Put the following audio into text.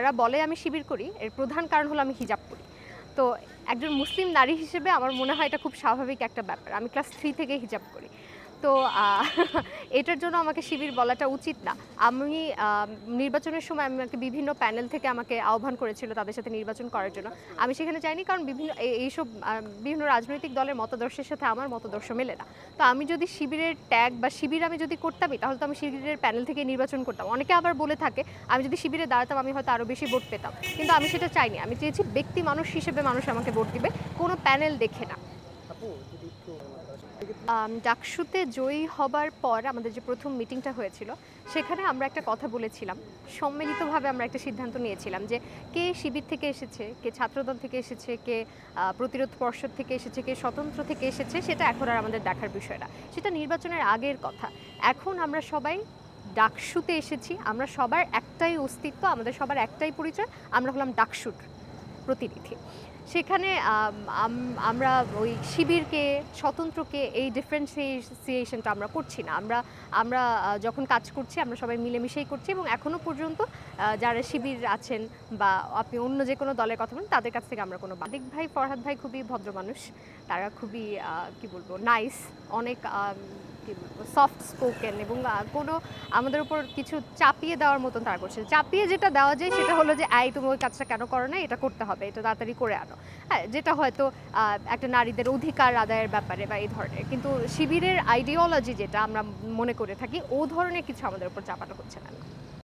যারা বলে আমি শিবির করি এর প্রধান কারণ হলো আমি হিজাব পরি। তো একজন মুসলিম নারী হিসেবে আমার মনে হয় এটা খুব স্বাভাবিক একটা ব্যাপার। আমি ক্লাস 3 থেকে হিজাব করি। তো এটার জন্য আমাকে শিবির বলাটা উচিত না। আমি নির্বাচনের সময় আমাকে বিভিন্ন প্যানেল থেকে আমাকে আহ্বান করেছিল তাদের সাথে নির্বাচন করার জন্য। আমি সেখানে যাইনি কারণ এইসব বিভিন্ন রাজনৈতিক দলের মতাদর্শের সাথে আমার মতাদর্শ মেলে না। তো আমি যদি শিবিরের ট্যাগ বা শিবির আমি যদি করতামই তাহলে তো আমি শিবিরের প্যানেল থেকে নির্বাচন করতাম। অনেকে আবার বলে থাকে আমি যদি শিবিরে দাঁড়াতাম আমি হয়তো আরও বেশি ভোট পেতাম। কিন্তু আমি সেটা চাইনি। আমি চেয়েছি ব্যক্তি মানুষ হিসেবে মানুষ আমাকে ভোট দিবে, কোনো প্যানেল দেখে না। ডাকসুতে জয়ী হবার পর আমাদের যে প্রথম মিটিংটা হয়েছিল সেখানে আমরা একটা কথা বলেছিলাম, সম্মিলিতভাবে আমরা একটা সিদ্ধান্ত নিয়েছিলাম যে কে শিবির থেকে এসেছে, কে ছাত্রদল থেকে এসেছে, কে প্রতিরোধ পর্ষদ থেকে এসেছে, কে স্বতন্ত্র থেকে এসেছে, সেটা এখন আর আমাদের দেখার বিষয় না। সেটা নির্বাচনের আগের কথা। এখন আমরা সবাই ডাকসুতে এসেছি, আমরা সবার একটাই অস্তিত্ব, আমাদের সবার একটাই পরিচয়, আমরা হলাম ডাকসুর প্রতিনিধি। সেখানে আমরা ওই শিবিরকে স্বতন্ত্রকে এই ডিফারেন্সিয়েশনটা আমরা করছি না। আমরা যখন কাজ করছি আমরা সবাই মিলেমিশেই করছি এবং এখনও পর্যন্ত যারা শিবির আছেন বা আপনি অন্য যে কোনো দলের কথা বলেন তাদের কাছ থেকে আমরা কোনো বাদিক ভাই ফরহাদ ভাই খুবই ভদ্র মানুষ, তারা খুবই কি বলবো নাইস, অনেক কি বলবো সফট স্পোকেন এবং কোনো আমাদের উপর কিছু চাপিয়ে দেওয়ার মতন তারা করছে। চাপিয়ে যেটা দেওয়া যায় সেটা হলো যে তুমি ওই কাজটা কেন করো না, এটা করতে হবে, এটা তাড়াতাড়ি করে আনো। হ্যাঁ, যেটা হয়তো একটা নারীদের অধিকার আদায়ের ব্যাপারে বা এই ধরনের, কিন্তু শিবিরের আইডিওলজি যেটা আমরা মনে করে থাকি ও ধরনের কিছু আমাদের উপর চাপানো হচ্ছে না।